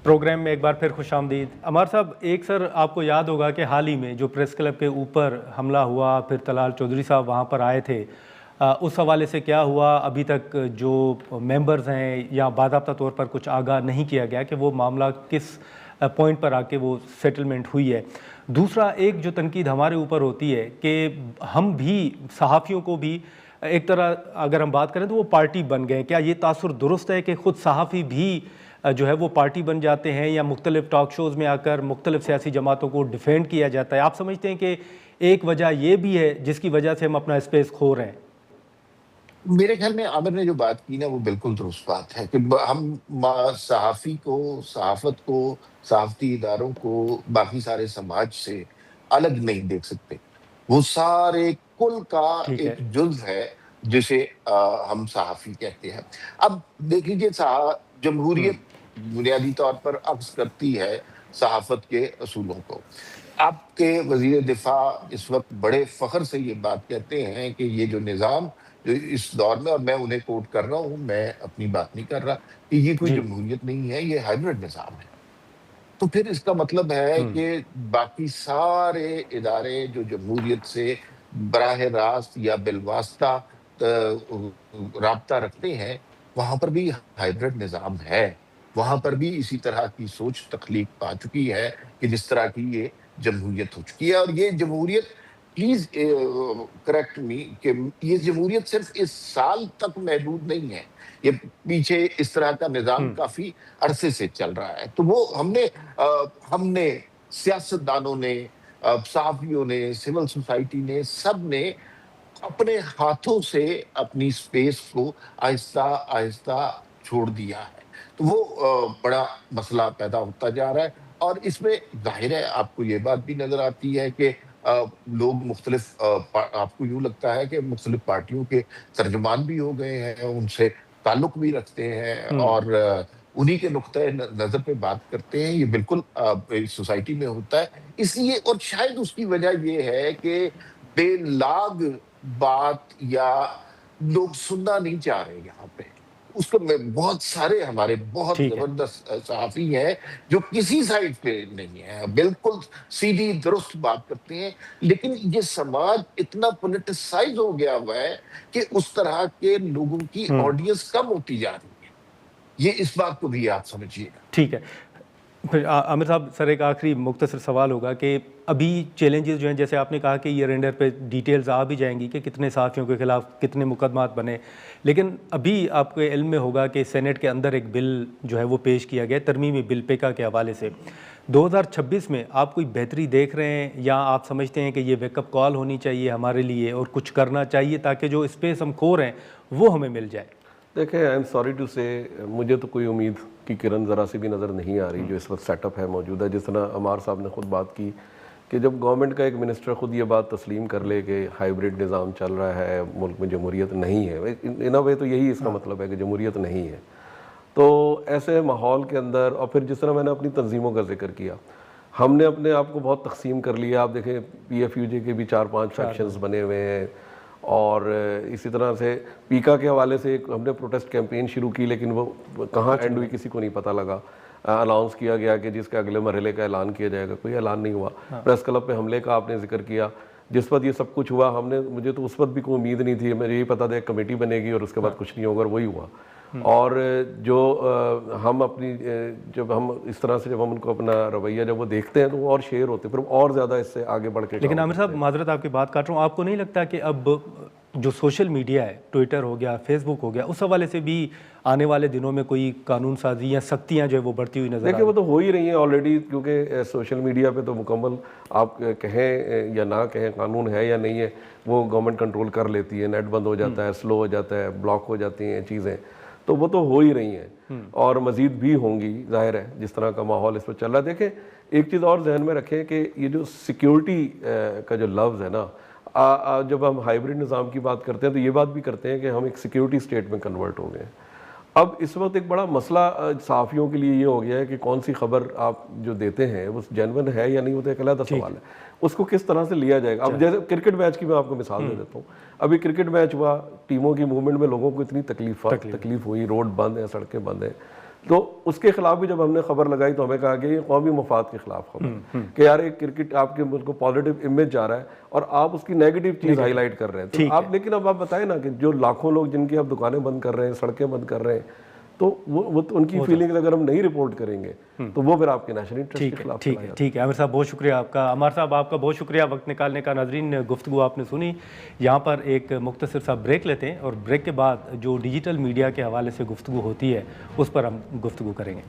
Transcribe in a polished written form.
Programme में एक बार फिर खुशामदीद। अमर साहब, एक सर आपको याद होगा कि हाल ही में जो प्रेस क्लब के ऊपर हमला हुआ, फिर तलाल चौधरी साहब वहाँ पर आए थे, उस हवाले से क्या हुआ अभी तक जो मेंबर्स हैं या बाकायदा तौर पर कुछ आगाह नहीं किया गया कि वो मामला किस पॉइंट पर आके वो सेटलमेंट हुई है। दूसरा, एक जो तनकीद हमारे ऊपर होती है कि हम भी सहाफ़ियों को भी एक तरह अगर हम बात करें तो वो पार्टी बन गए। क्या ये तासुर दुरुस्त है कि ख़ुद सहाफ़ी भी जो है वो पार्टी बन जाते हैं या मुख्तलिफ टॉक शोज़ में आकर मुख्तलिफ सियासी जमातों को डिफेंड किया जाता है? आप समझते हैं कि एक वजह ये भी है जिसकी वजह से हम अपना स्पेस खो रहे हैं? मेरे ख्याल में आमिर ने जो बात की ना वो बिल्कुल दुरुस्त बात है कि हम सहाफ़ी को, सहाफ़त को, सहाफ़ती इदारों को बाकी सारे समाज से अलग नहीं देख सकते। वो सारे कुल का ठीक एक है। जुज़ है जिसे हम सहाफ़ी कहते हैं। अब देख लीजिए हुँ। जमहूरियत बुनियादी तौर पर अक्स करती है सहाफ़त के असूलों को। आपके वज़ीर दिफ़ा इस वक़्त बड़े फ़ख्र से ये बात कहते हैं कि ये जो निज़ाम जो इस दौर में, और मैं उन्हें कोट कर रहा हूँ, मैं अपनी बात नहीं कर रहा, कि ये कोई जी। जमहूरियत नहीं है, ये हाइब्रिड निज़ाम है। तो फिर इसका मतलब है हुँ। कि बाकी सारे इदारे जो जमहूरियत से बराह रास्त या बिलवास्ता राब्ता रखते हैं, वहाँ पर भी हाइब्रिड निज़ाम है। वहाँ पर भी इसी तरह की सोच तख्लीक पा चुकी है कि जिस तरह की ये जमहूरियत हो चुकी है। और ये जमहूरियत, प्लीज़ करेक्ट मी, कि ये जमहूरियत सिर्फ़ इस साल तक महदूद नहीं है। ये पीछे इस तरह का निज़ाम हुँ। काफ़ी अरसे से चल रहा है। तो वो हमने सियासतदानों ने, सहाफ़ियों ने, सिविल सोसाइटी ने, सब ने अपने हाथों से अपनी स्पेस को आहिस्ता-आहिस्ता छोड़ दिया है। तो वो बड़ा मसला पैदा होता जा रहा है। और इसमें ज़ाहिर है आपको ये बात भी नज़र आती है कि लोग मुख्तलिफ आपको यूँ लगता है कि मुख्तलिफ पार्टियों के तर्जुमान भी हो गए हैं, उनसे ताल्लुक भी रखते हैं हुँ। और उन्हीं के नुक्ते नज़र पे बात करते हैं। ये बिल्कुल इस सोसाइटी में होता है। इसलिए, और शायद उसकी वजह ये है कि बेलाग बात या लोग सुनना नहीं चाह रहे यहाँ पे। उसको मैं, बहुत सारे हमारे बहुत ठीक है। ज़बरदस्त सहाफ़ी हैं जो किसी साइड पे नहीं है, बिल्कुल सीधी दुरुस्त बात करते हैं। लेकिन ये समाज इतना पॉलिटिसाइज़ हो गया हुआ है कि उस तरह के लोगों की हुँ। ऑडियंस कम होती जा रही है। ये इस बात को भी आप समझिएगा। ठीक है। फिर आमिर साहब, सर एक आखिरी मुख्तसर सवाल होगा कि अभी चैलेंजेस जो हैं, जैसे आपने कहा कि ये रेंडर पे डिटेल्स आ भी जाएंगी कि कितने सहाफ़ियों के खिलाफ कितने मुकदमात बने, लेकिन अभी आपके इल्म में होगा कि सेनेट के अंदर एक बिल जो है वो पेश किया गया तरमीमी बिल पेका के हवाले से। 2026 में आप कोई बेहतरी देख रहे हैं या आप समझते हैं कि ये वेकअप कॉल होनी चाहिए हमारे लिए और कुछ करना चाहिए ताकि जो स्पेस हम खो रहे हैं वो हमें मिल जाए? देखिए, आई एम सॉरी टू से, मुझे तो कोई उम्मीद की किरण ज़रा सी भी नज़र नहीं आ रही जो इस वक्त सेटअप है मौजूदा। जिस तरह अमार साहब ने खुद बात की कि जब गवर्नमेंट का एक मिनिस्टर खुद ये बात तस्लीम कर ले कि हाइब्रिड निज़ाम चल रहा है, मुल्क में जमहूरियत नहीं है, इन अ वे तो यही इसका मतलब है कि जमहूरियत नहीं है। तो ऐसे माहौल के अंदर, और फिर जिस तरह मैंने अपनी तंजीमों का जिक्र किया, हमने अपने आप को बहुत तकसीम कर लिया। आप देखें, PFUJ के भी 4-5 फैक्शंस बने हुए हैं, और इसी तरह से पीका के हवाले से एक हमने प्रोटेस्ट कैंपेन शुरू की, लेकिन वो कहाँ एंड हुई किसी को नहीं पता लगा। अनाउंस किया गया कि जिसके अगले मरहले का ऐलान किया जाएगा, कोई ऐलान नहीं हुआ। प्रेस क्लब पे हमले का आपने जिक्र किया, जिस वक्त ये सब कुछ हुआ, मुझे तो उस वक्त भी कोई उम्मीद नहीं थी। मुझे यही पता था एक कमेटी बनेगी और उसके बाद कुछ नहीं होगा, और वही हुआ। और जो हम अपनी जब हम इस तरह से जब हम उनको अपना रवैया जब वो देखते हैं तो वो और शेयर होते हैं, फिर और ज़्यादा इससे आगे बढ़ के लेकिन काम आमिर करते साहब, हैं। माजरत आपकी बात काट रहा हूँ, आपको नहीं लगता कि अब जो सोशल मीडिया है, ट्विटर हो गया, फेसबुक हो गया, उस हवाले से भी आने वाले दिनों में कोई कानून साजी या सख्तियाँ जो है वो बढ़ती हुई नजर आ देखिए, वो रही? तो हो ही रही हैं ऑलरेडी, क्योंकि सोशल मीडिया पे तो मुकम्मल, आप कहें या ना कहें, कानून है या नहीं है, वो गवर्नमेंट कंट्रोल कर लेती है। नेट बंद हो जाता है, स्लो हो जाता है, ब्लॉक हो जाती हैं चीज़ें, तो वो तो हो ही रही हैं और मज़ीद भी होंगी, जाहिर है, जिस तरह का माहौल इस पर चल रहा है। देखें, एक चीज़ और जहन में रखें कि ये जो सिक्योरिटी का जो लफ्ज़ है ना, जब हम हाइब्रिड निज़ाम की बात करते हैं तो ये बात भी करते हैं कि हम एक सिक्योरिटी स्टेट में कन्वर्ट हो गए हैं। अब इस वक्त एक बड़ा मसला सहाफ़ियों के लिए ये हो गया है कि कौन सी खबर आप जो देते हैं वो जेन्युइन है या नहीं, वो तो एक अलग सवाल है। उसको किस तरह से लिया जाएगा। अब जैसे क्रिकेट मैच की मैं आपको मिसाल दे देता हूँ। अभी क्रिकेट मैच हुआ, टीमों की मूवमेंट में लोगों को इतनी तकलीफ हुई, रोड बंद है, सड़कें बंद हैं, तो उसके खिलाफ भी जब हमने खबर लगाई तो हमें कहा कि ये कौमी मफाद के खिलाफ खबर है कि यार एक क्रिकेट आपके मुल्क को पॉजिटिव इमेज जा रहा है और आप उसकी नेगेटिव चीज हाईलाइट कर रहे हैं। तो आप लेकिन अब आप बताएं ना कि जो लाखों लोग जिनकी आप दुकानें बंद कर रहे हैं, सड़कें बंद कर रहे हैं, तो वो तो उनकी फीलिंग्स अगर हम नहीं रिपोर्ट करेंगे तो वो फिर आपके नेशनल इंटरेस्ट के खिलाफ चला जाता है। ठीक है आमिर साहब, बहुत शुक्रिया आपका। अमर साहब आपका बहुत शुक्रिया वक्त निकालने का। नाजरीन, गुफ्तगू आपने सुनी। यहाँ पर एक मुख्तसर सा ब्रेक लेते हैं और ब्रेक के बाद जो डिजिटल मीडिया के हवाले से गुफ्तगू होती है उस पर हम गुफ्तगू करेंगे।